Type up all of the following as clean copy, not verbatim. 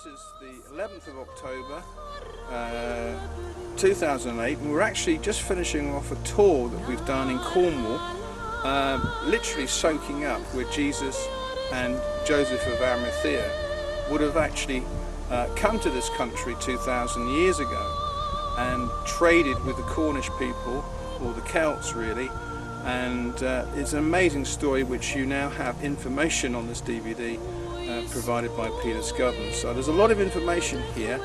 This is the 11th of October 2008, and we're actually just finishing off a tour that we've done in Cornwall, literally soaking up where Jesus and Joseph of Arimathea would have actually come to this country 2,000 years ago and traded with the Cornish people, or the Celts really, and it's an amazing story which you now have information on this DVD provided by Peter Scudden. So there's a lot of information here,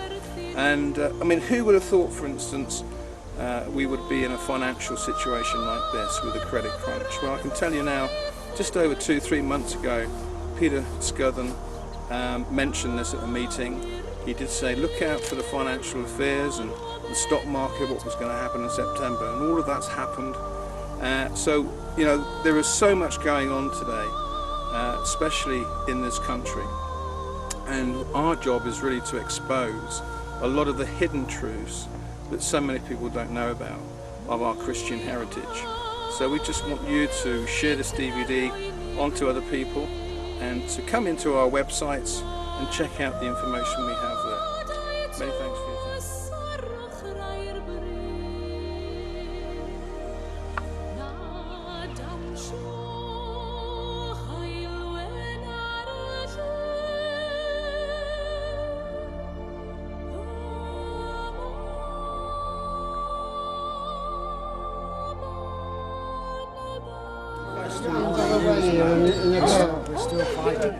and I mean, who would have thought, for instance, we would be in a financial situation like this with a credit crunch? Well, I can tell you now, just over 2-3 months ago, Peter Scudden mentioned this at a meeting. He did say, look out for the financial affairs and the stock market, what was going to happen in September, and all of that's happened. So, you know, there is so much going on today, especially in this country, and our job is really to expose a lot of the hidden truths that so many people don't know about of our Christian heritage. So we just want you to share this DVD onto other people and to come into our websites and check out the information we have there. Many thanks for your time. We're still fighting.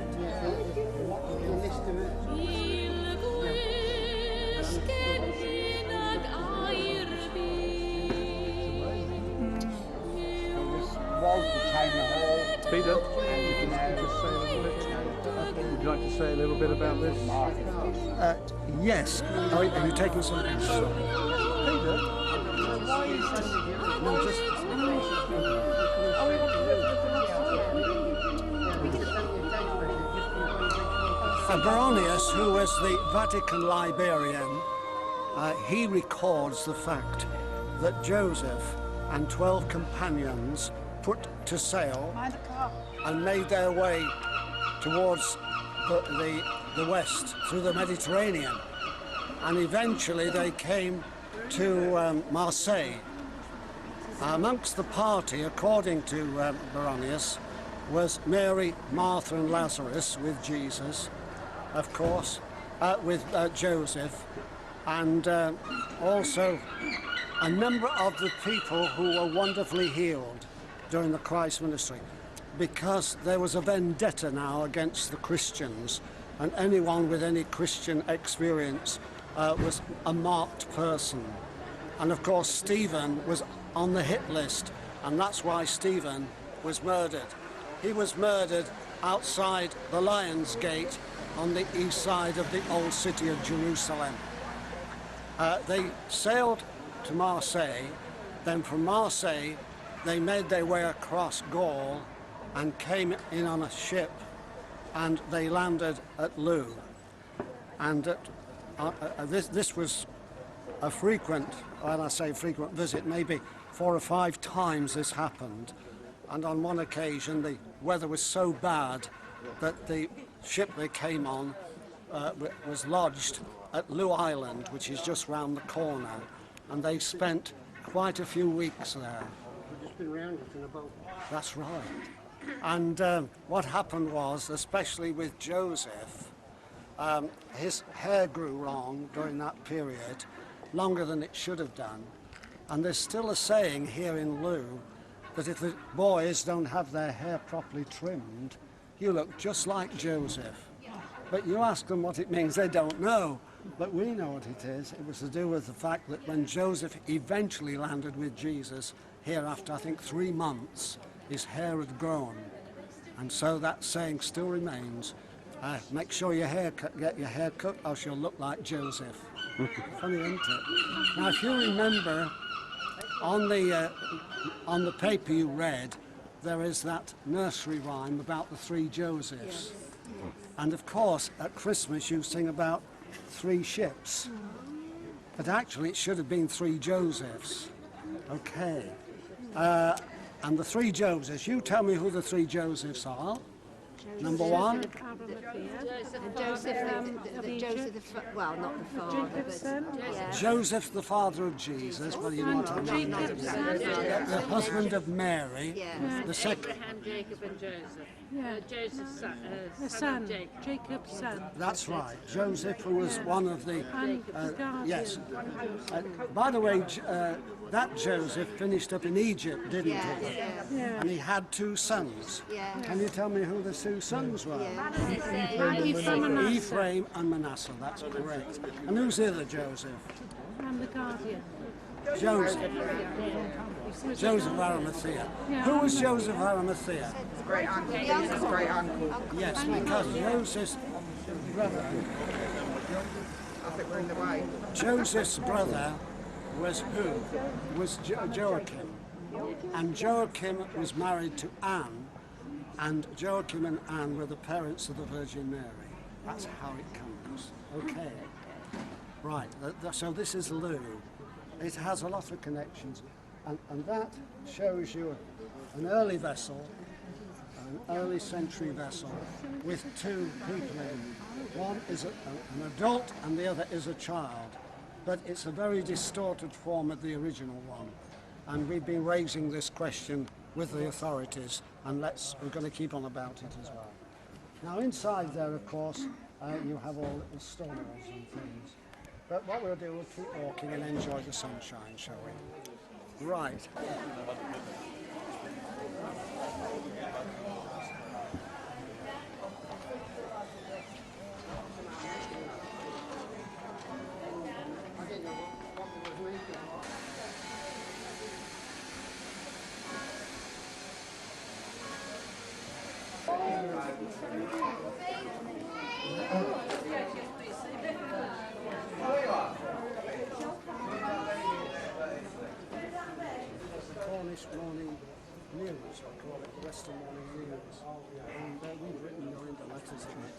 Peter, would you like to say a little bit about this? Yes. Are you taking some? Sorry. Peter? No, just... Baronius, who was the Vatican librarian, he records the fact that Joseph and 12 companions put to sail and made their way towards the west through the Mediterranean, and eventually they came to Marseille. Amongst the party, according to Baronius, was Mary, Martha and Lazarus with Jesus, of course, with Joseph, and also a number of the people who were wonderfully healed during the Christ ministry, because there was a vendetta now against the Christians, and anyone with any Christian experience was a marked person. And of course Stephen was on the hit list, and that's why Stephen was murdered. He was murdered outside the Lion's Gate on the east side of the old city of Jerusalem. They sailed to Marseille, then from Marseille they made their way across Gaul and came in on a ship, and they landed at Lou. And this was a frequent, when I say frequent visit, maybe 4 or 5 times this happened. And on one occasion the weather was so bad that the ship they came on was lodged at Lou Island, which is just round the corner, and they spent quite a few weeks there. We've just been round it in a boat. That's right. And what happened was, especially with Joseph, his hair grew long during that period, longer than it should have done. And there's still a saying here in Lou that if the boys don't have their hair properly trimmed, you look just like Joseph. But you ask them what it means, they don't know. But we know what it is. It was to do with the fact that when Joseph eventually landed with Jesus here after, I think, 3 months, his hair had grown. And so that saying still remains. Make sure get your hair cut, or you'll look like Joseph. Funny, isn't it? Now, if you remember, on the paper you read, there is that nursery rhyme about the 3 Josephs. And of course, at Christmas you sing about 3 ships. But actually it should have been 3 Josephs. Okay. And the 3 Josephs, you tell me who the 3 Josephs are. Number one, Joseph of Arimathea. And Joseph, well, not the father, Jacob's but son. yeah. Joseph, the father of Jesus, well, you know what I mean. Jacob's son. The husband of Mary, Yeah. the second. Abraham, Jacob and Joseph. Yeah. Joseph's son, The son, Jacob's son. That's right, Joseph, who was one of the. And the guardian. Yes. By the way, that Joseph finished up in Egypt, didn't he? Yeah. Yeah. And he had two sons. Yeah. Can you tell me who the two sons were? Ephraim and Manasseh. Ephraim and Manasseh, that's correct. And who's the other Joseph? And the guardian. Joseph. Joseph of Arimathea. Yeah, Who was Joseph of Arimathea? Great uncle. Jesus' great uncle. Yes, because Joseph's brother, I think we're in the way. Joseph's brother was who? Was Joachim. And Joachim was married to Anne, and Joachim and Anne were the parents of the Virgin Mary. That's how it comes. Okay. Right, so this is Lou. It has a lot of connections, and that shows you an early vessel, an early century vessel, with two people in. One is an adult and the other is a child, but it's a very distorted form of the original one. And we've been raising this question with the authorities, and we're going to keep on about it as well. Now inside there, of course, you have all the stalls and things. But what we'll do, we'll keep walking and enjoy the sunshine, shall we? Right. Cornish Morning News, I call it the Western Morning News, and we've written your into letters in it.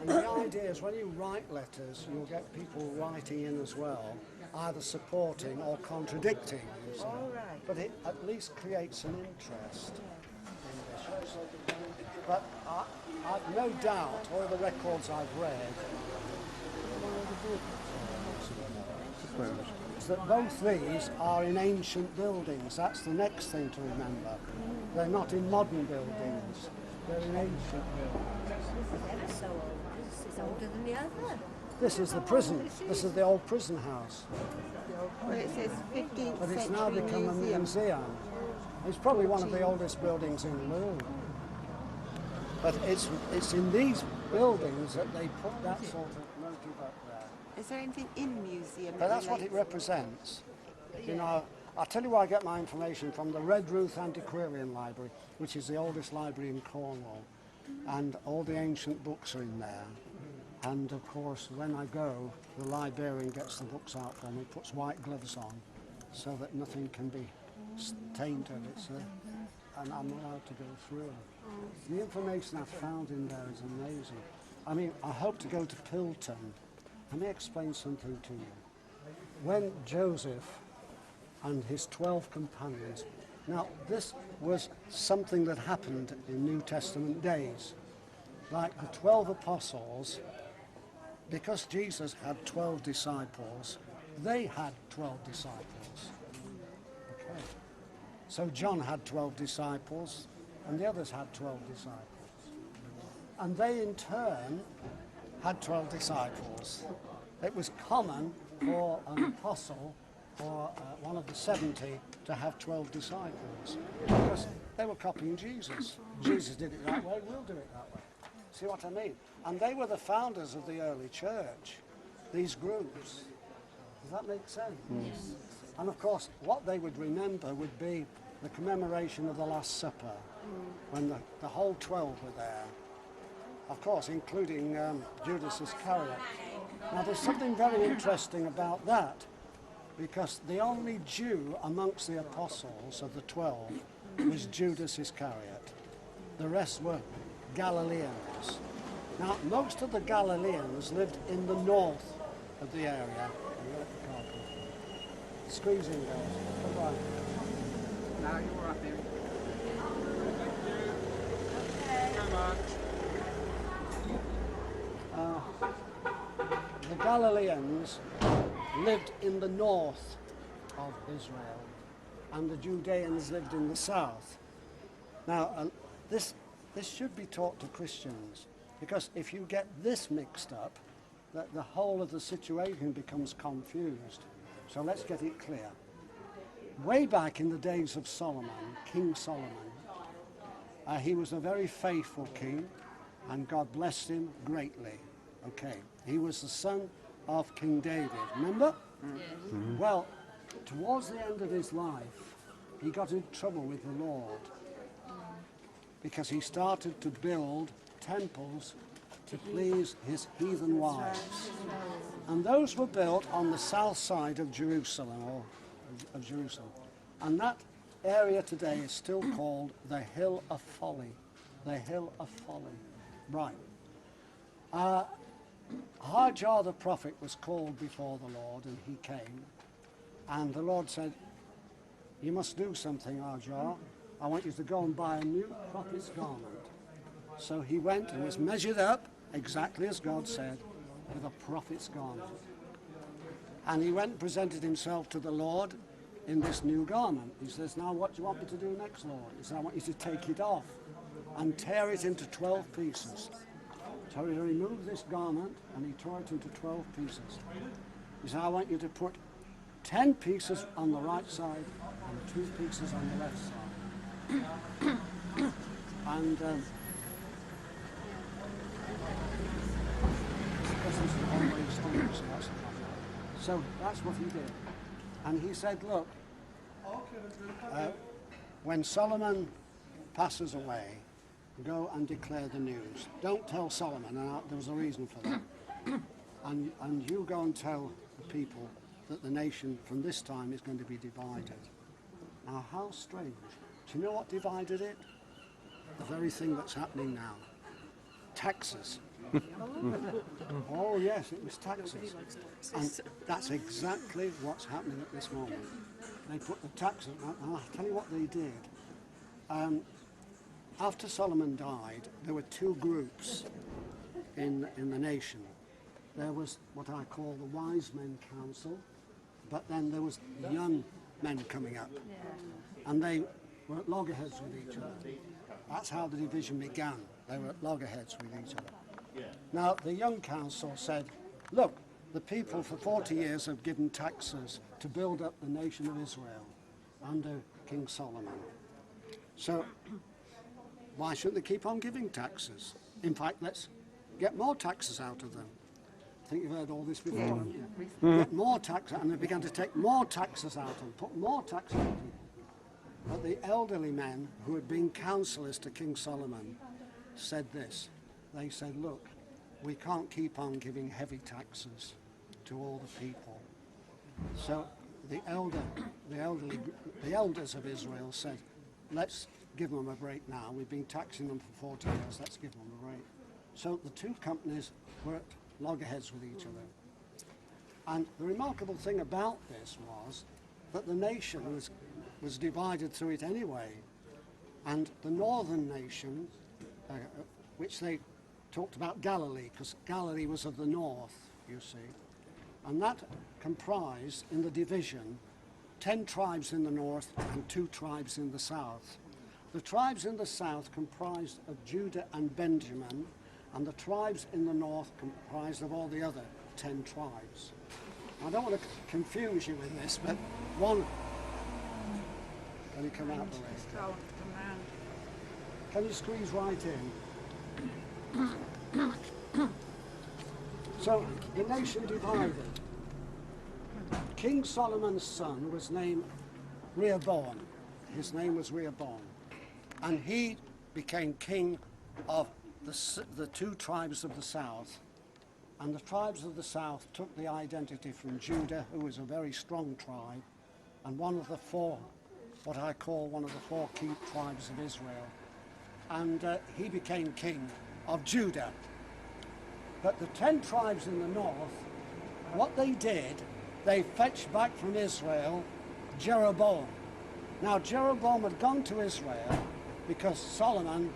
And the idea is when you write letters, you'll get people writing in as well, either supporting or contradicting. You see. But it at least creates an interest in issues. But I've no doubt, all the records I've read, is that both these are in ancient buildings. That's the next thing to remember. They're not in modern buildings. They're in ancient buildings. So old. This is older than the other. This is the prison. This is the old prison house. Well, it says 15th But it's now century become a museum. It's probably one of the oldest buildings in Lou. But it's in these buildings that they put that sort of motive up there. Is there anything in the museum? But that's what it represents. You know, I'll tell you where I get my information from, the Red Ruth Antiquarian Library, which is the oldest library in Cornwall. And all the ancient books are in there. And of course, when I go, the librarian gets the books out for me, puts white gloves on, so that nothing can be stained of it. So, and I'm allowed to go through. The information I've found in there is amazing. I mean, I hope to go to Pilton. Let me explain something to you. When Joseph and his 12 companions, now this was something that happened in New Testament days. Like the 12 apostles, because Jesus had 12 disciples, they had 12 disciples. Okay. So John had 12 disciples, and the others had 12 disciples. And they in turn had 12 disciples. It was common for an apostle or one of the 70 to have 12 disciples because they were copying Jesus. Jesus did it that way, we'll do it that way. See what I mean? And they were the founders of the early church, these groups. Does that make sense? Yes. And of course, what they would remember would be the commemoration of the Last Supper, when the whole 12 were there. Of course, including Judas Iscariot. Now, there's something very interesting about that, because the only Jew amongst the apostles of the 12 was Judas Iscariot. The rest were Galileans. Now, most of the Galileans lived in the north of the area. Squeeze in, guys. Come on. No, you're up here. Come on. Galileans lived in the north of Israel, and the Judeans lived in the south. Now, this should be taught to Christians, because if you get this mixed up, the whole of the situation becomes confused. So let's get it clear. Way back in the days of Solomon, King Solomon, he was a very faithful king, and God blessed him greatly. Okay, he was the son of King David, remember? Mm-hmm. Well, towards the end of his life, he got in trouble with the Lord because he started to build temples to please his heathen wives. And those were built on the south side of Jerusalem, And that area today is still called the Hill of Folly. The Hill of Folly. Right. Hajar the prophet was called before the Lord, and he came. And the Lord said, "You must do something, Hajar. I want you to go and buy a new prophet's garment." So he went and was measured up, exactly as God said, with a prophet's garment. And he went and presented himself to the Lord in this new garment. He says, "Now what do you want me to do next, Lord?" He said, "I want you to take it off and tear it into 12 pieces. So he removed this garment and he tore it into 12 pieces. He said, "I want you to put 10 pieces on the right side and 2 pieces on the left side." And this is the one way he stands, so that's what he did. And he said, "Look, when Solomon passes away, go and declare the news. Don't tell Solomon," and there was a reason for that. And you go and tell the people that the nation from this time is going to be divided. Now, how strange. Do you know what divided it? The very thing that's happening now. Taxes. Oh yes, it was taxes. And that's exactly what's happening at this moment. They put the taxes, and I'll tell you what they did. After Solomon died, there were 2 groups in the nation. There was what I call the wise men council, but then there was young men coming up. And they were at loggerheads with each other. That's how the division began. They were at loggerheads with each other. Now, the young council said, "Look, the people for 40 years have given taxes to build up the nation of Israel under King Solomon. So why shouldn't they keep on giving taxes? In fact, let's get more taxes out of them." I think you've heard all this before, haven't you? Get more taxes, and they began to take more taxes out and put more taxes out. But the elderly men who had been councillors to King Solomon said this. They said, "Look, we can't keep on giving heavy taxes to all the people." So the elders of Israel said, "Let's give them a break now. We've been taxing them for 40 years. Let's give them a break." So the 2 companies were at loggerheads with each other. And the remarkable thing about this was that the nation was divided through it anyway. And the northern nation, which they talked about Galilee, because Galilee was of the north, you see. And that comprised, in the division, 10 tribes in the north and 2 tribes in the south. The tribes in the south comprised of Judah and Benjamin, and the tribes in the north comprised of all the other 10 tribes. I don't want to confuse you with this, but one... Can you come out the way? Can you squeeze right in? So the nation divided. King Solomon's son was named Rehoboam. His name was Rehoboam. And he became king of the 2 tribes of the south. And the tribes of the south took the identity from Judah, who was a very strong tribe, and one of the 4, what I call one of the 4 key tribes of Israel. And he became king of Judah. But the 10 tribes in the north, what they did, they fetched back from Israel Jeroboam. Now Jeroboam had gone to Israel because Solomon